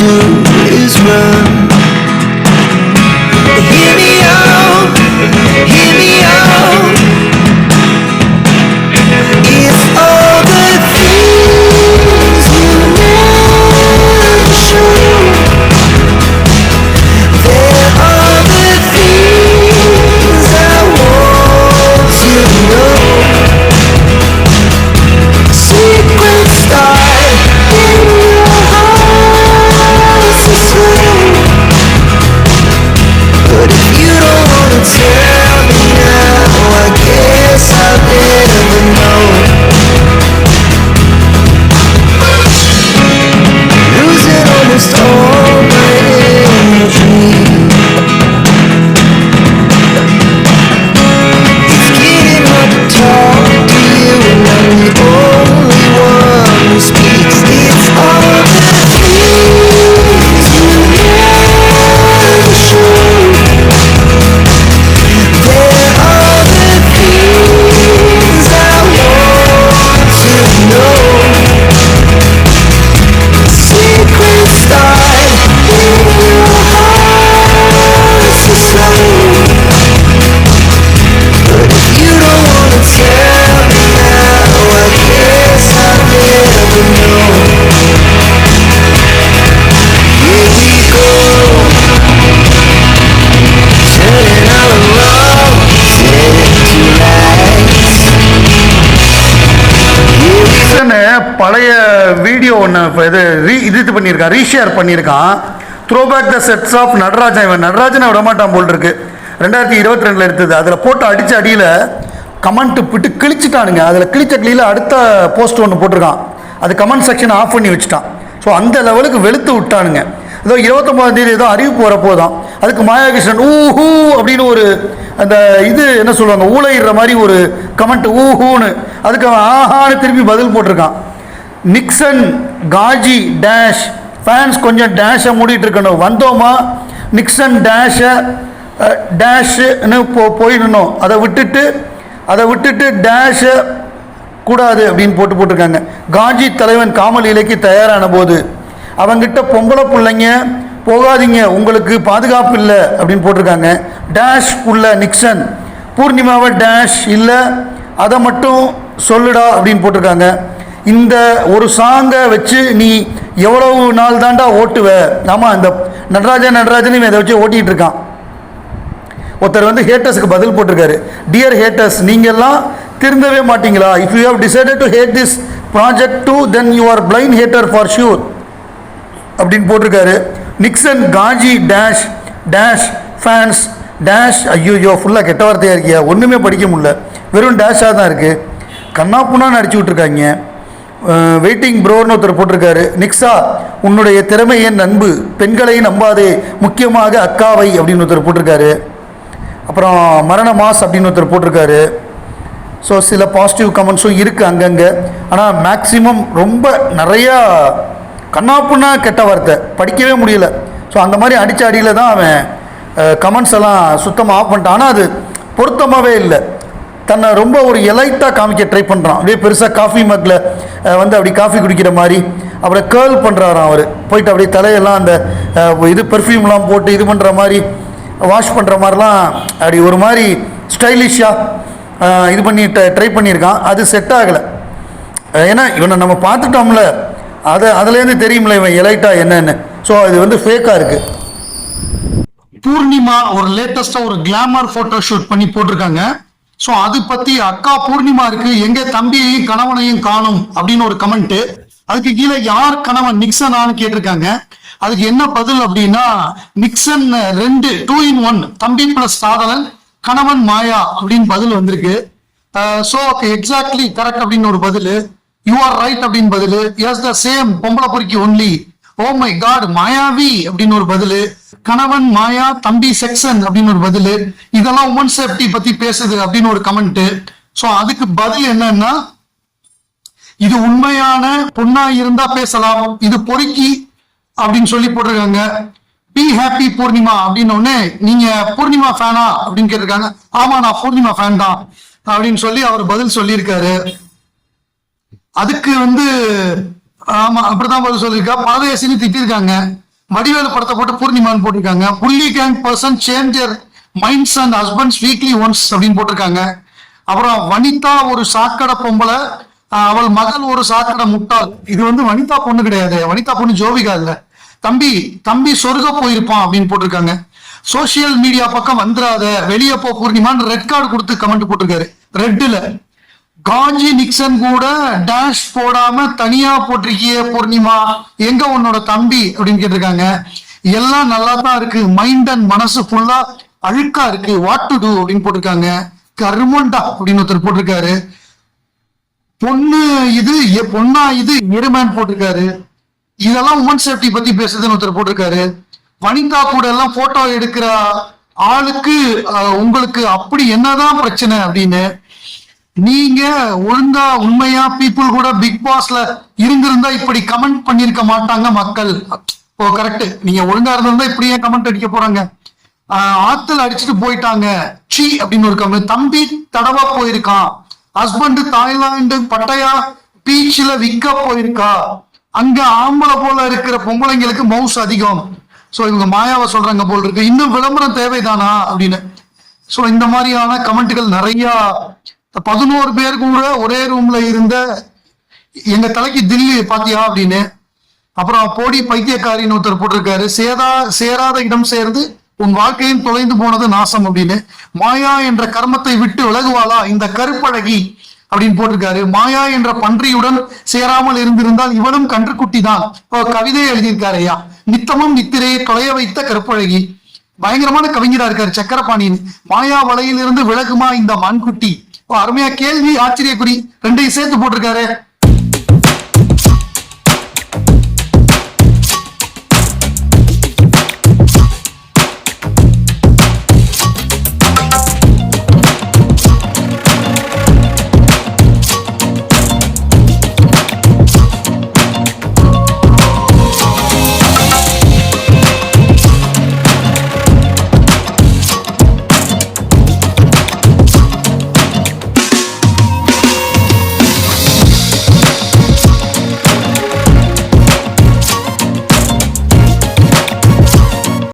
do is run. Hear me out, hear me out. If all the things you never show, there are the things I want you to know. Secrets start in your heart to swim. But if you don't wanna tell me now, I guess I'll never know. Losing almost all my energy. It's getting hard to talk to you, and I'm the only one who speaks. It's all the things you never show. There are the things I want you to know. Secrets start in your heart to slow. But if you don't wanna tell me now, I guess I'll never know. Here we go, turning all around, turning to lights. பழைய video ஒன்று இது பண்ணியிருக்கான், reshare பண்ணியிருக்கான். Throwback the sets of Natarajan. இவன் நடராஜனை விடமாட்டான் போல் இருக்கு. 2022 எடுத்தது. அதில் போட்டு அடித்த அடியில் கமெண்ட் விட்டு கிழிச்சிட்டானுங்க. அதில் கிழிச்ச கிளியில் அடுத்த போஸ்ட் ஒன்று போட்டிருக்கான். அது கமெண்ட் செக்ஷன் ஆஃப் பண்ணி வச்சுட்டான். ஸோ அந்த லெவலுக்கு வெளுத்து விட்டானுங்க. ஏதோ 29ஆம் தேதி ஏதோ அறிவிப்பு வரப்போதான். அதுக்கு மாயாகிருஷ்ணன் ஊஹூ அப்படின்னு ஒரு அந்த இது என்ன சொல்லுவாங்க, ஊழையிடுற மாதிரி ஒரு கமெண்ட் ஊஹூன்னு. அதுக்கு அவன் ஆஹான்னு திருப்பி பதில் போட்டிருக்கான். நிக்சன் காஜி டேஷ் ஃபேன்ஸ் கொஞ்சம் டேஷை மூடிட்டு இருக்கணும். வந்தோமா நிக்சன் டேஷ்னு போயிடணும். அதை விட்டுட்டு டேஷை கூடாது அப்படின்னு போட்டிருக்காங்க. காஜி தலைவன் காமல் இலைக்கு தயாரான போது அவங்கிட்ட பொம்பளை பிள்ளைங்க போகாதீங்க, உங்களுக்கு பாதுகாப்பு இல்லை அப்படின்னு போட்டிருக்காங்க. டேஷ் உள்ள நிக்சன் பூர்ணிமாவை டேஷ் இல்லை, அதை மட்டும் சொல்லுடா அப்படின்னு போட்டிருக்காங்க. இந்த ஒரு சாங்கை வச்சு நீ எவ்வளவு நாள் தாண்டா ஓட்டுவ? ஆமாம், இந்த நடராஜன் இதை வச்சு ஓட்டிகிட்டு இருக்கான். ஒருத்தர் வந்து ஹேட்டர்ஸுக்கு பதில் போட்டிருக்காரு. டியர் ஹேட்டர்ஸ், நீங்கள்லாம் திருந்தவே மாட்டீங்களா? If you have decided to hate this project too, then you are blind hater for sure அப்படின்னு போட்டிருக்காரு. நிக்சன் காஜி டேஷ் டேஷ் ஃபேன்ஸ் டேஷ். ஐயோ ஃபுல்லாக கெட்ட வார்த்தையாக இருக்கியா, ஒன்றுமே படிக்க முடியல, வெறும் டேஷாக தான் இருக்குது. கண்ணாப்புண்ணான்னு அடிச்சு விட்ருக்காங்க. வெயிட்டிங் ப்ரோன்னு ஒருத்தர் போட்டிருக்காரு. நிக்ஸா, உன்னுடைய திறமை என் நண்பு, பெண்களை நம்பாதே, முக்கியமாக அக்காவை அப்படின்னு ஒருத்தர் போட்டிருக்காரு. அப்புறம் மரண மாஸ் அப்படின்னு ஒருத்தர் போட்டிருக்காரு. ஸோ சில பாசிட்டிவ் கமெண்ட்ஸும் இருக்குது அங்கங்கே. ஆனால் மேக்ஸிமம் ரொம்ப நிறையா கண்ணாப்புன்னா கெட்ட வார்த்தை, படிக்கவே முடியல. ஸோ அந்த மாதிரி அடித்த அடியில் தான் அவன் கமெண்ட்ஸ் எல்லாம் சுத்தமாக ஆஃப் பண்ணிட்டான். ஆனால் அது பொருத்தமாகவே இல்லை. தன்னை ரொம்ப ஒரு எலைட்டாக காமிக்க ட்ரை பண்ணுறான். அப்படியே பெருசாக காஃபி மக்கில் வந்து அப்படி காஃபி குடிக்கிற மாதிரி அப்புறம் கேர்ள் பண்ணுறாராம். அவர் போயிட்டு அப்படியே தலையெல்லாம் அந்த இது பெர்ஃப்யூம்லாம் போட்டு இது பண்ணுற மாதிரி, வாஷ் பண்ணுற மாதிரிலாம் அப்படி ஒரு மாதிரி ஸ்டைலிஷாக இது பண்ணி ட்ரை பண்ணியிருக்கான். அது செட் ஆகலை. ஏன்னா இவனை நம்ம பார்த்துட்டோம்ல, அதுலேருந்து தெரியும்ல இவன் எலைட்டா என்னன்னு. ஸோ அது வந்து ஃபேக்காக இருக்குது. பூர்ணிமா ஒரு லேட்டஸ்ட்டாக ஒரு கிளாமர் ஃபோட்டோ ஷூட் பண்ணி போட்டிருக்காங்க. ஸோ அது பற்றி அக்கா பூர்ணிமா இருக்கு, எங்கே தம்பியையும் கணவனையும் காணும் அப்படின்னு ஒரு கமெண்ட்டு. அதுக்கு கீழே யார் கணவன் நிக்சனான்னு கேட்டிருக்காங்க. அதுக்கு என்ன பதில் அப்படின்னா, நிக்சன் 2 in 1 தம்பி பிளஸ் சாதனன், கணவன் மாயா அப்படின்னு பதில் வந்திருக்கு. ஸோ எக்ஸாக்ட்லி கரெக்ட் அப்படின்னு ஒரு பதில். யூ ஆர் ரைட் அப்படின்னு பதில். எஸ் த சேம் பொம்பளை பொறுக்கி ஒன்லி. ஓ மை காட் மாயாவி அப்படின்னு ஒரு பதில். கணவன் மாயா தம்பி செக்ஷன் அப்படின்னு ஒரு பதில். இதெல்லாம் உமன் சேஃப்டி பத்தி பேசுது அப்படின்னு ஒரு கமெண்ட். ஸோ அதுக்கு பதில் என்னன்னா, இது உண்மையான பொண்ணா இருந்தா பேசலாம், இது பொறுக்கி அப்படின்னு சொல்லி போட்டிருக்காங்க. பி ஹாப்பி பூர்ணிமா அப்படின்னு ஒண்ணு, நீங்க பூர்ணிமா ஃபேனா அப்படின்னு கேட்டிருக்காங்க. ஆமா நான் பூர்ணிமா ஃபேன் தான் அப்படின்னு சொல்லி அவர் பதில் சொல்லியிருக்காரு. அதுக்கு வந்து ஆமா அப்படிதான் பதில் சொல்லியிருக்கா. பரதேசின்னு திட்டிருக்காங்க. வடிவேலு படத்தை போட்டு பூர்ணிமான்னு போட்டிருக்காங்க. புள்ளி gang person changer minds and husbands weekly once அப்படின்னு போட்டிருக்காங்க. அப்புறம் வனிதா ஒரு சாக்கடை பொம்பளை, அவள் மகள் ஒரு சாக்கடை முட்டாள். இது வந்து வனிதா பொண்ணு கிடையாது, வனிதா பொண்ணு ஜோவிகா இல்ல. தம்பி தம்பி சொர்க்க போயிருப்பான் அப்படின்னு போட்டிருக்காங்க. சோசியல் மீடியா பக்கம் வந்துடாத, வெளியே போ பூர்ணிமான்னு ரெட் கார்டு கொடுத்து கமெண்ட் போட்டிருக்காரு. ரெட்டுல காஞ்சி நிக்சன் கூட டேஷ் போடாம தனியா போட்டிருக்கிய பூர்ணிமா, எங்க உன்னோட தம்பி அப்படின்னு கேட்டிருக்காங்க. எல்லாம் நல்லா தான் இருக்கு, மைண்ட் அண்ட் மனசு ஃபுல்லா அழுக்கா இருக்கு, வாட் டு டூ அப்படின்னு போட்டிருக்காங்க. கருமண்டா அப்படின்னு ஒருத்தர் போட்டிருக்காரு. பொண்ணு இது பொண்ணா இது எருமேன் போட்டிருக்காரு. இதெல்லாம் உமன் சேஃப்டி பத்தி பேசுறதுன்னு ஒருத்தர் போட்டிருக்காரு. வனிதா கூட எல்லாம் போட்டோ எடுக்கிற ஆளுக்கு உங்களுக்கு அப்படி என்னதான் பிரச்சனை அப்படின்னு. நீங்க ஒழுங்கா உண்மையா பீப்புள் கூட பிக் பாஸ்ல இருந்திருந்தா இப்படி கமெண்ட் பண்ணிருக்க மாட்டாங்க மக்கள். ஓ கரெக்ட், நீங்க ஒழுங்கா இருந்திருந்தா இப்படியே கமெண்ட் அடிக்க போறாங்க. ஆத்துல அடிச்சுட்டு போயிட்டாங்க சி அப்படின்னு ஒரு கமெண்ட். தம்பி தடவா போயிருக்கான், ஹஸ்பண்ட் தாய்லாந்து பட்டையா பீச்ல விற்க போயிருக்கா, அங்க ஆம்பளை போல இருக்கிற பொம்பளைங்களுக்கு மவுஸ் அதிகம். சோ இவங்க மாயாவை சொல்றாங்க போல் இருக்கு, இன்னும் விளம்பரம் தேவைதானா அப்படின்னு. சோ இந்த மாதிரியான கமெண்ட்கள் நிறைய. 11 பேர் கூட ஒரே ரூம்ல இருந்த எங்க தலைக்கு தில்லி பாத்தியா அப்படின்னு. அப்புறம் போடி பைத்தியக்காரின்னு ஒருத்தர் போட்டிருக்காரு. சேராத இடம் சேர்ந்து உன் வாழ்க்கையும் தொலைந்து போனது நாசம் அப்படின்னு. மாயா என்ற கர்மத்தை விட்டு விலகுவாளா இந்த கருப்பழகி அப்படின்னு போட்டிருக்காரு. மாயா என்ற பன்றியுடன் சேராமல் இருந்திருந்தால் இவளும் கன்றுக்குட்டி தான். கவிதையை எழுதியிருக்காரு ஐயா. நித்தமும் நித்திரையை தொலைய வைத்த கருப்பழகி. பயங்கரமான கவிஞரா இருக்காரு சக்கரபாணின்னு. மாயா வலையிலிருந்து விலகுமா இந்த மான்குட்டி. அருமையா கேள்வி ஆச்சரியக்குறி ரெண்டையும் சேர்த்து போட்டிருக்காரு.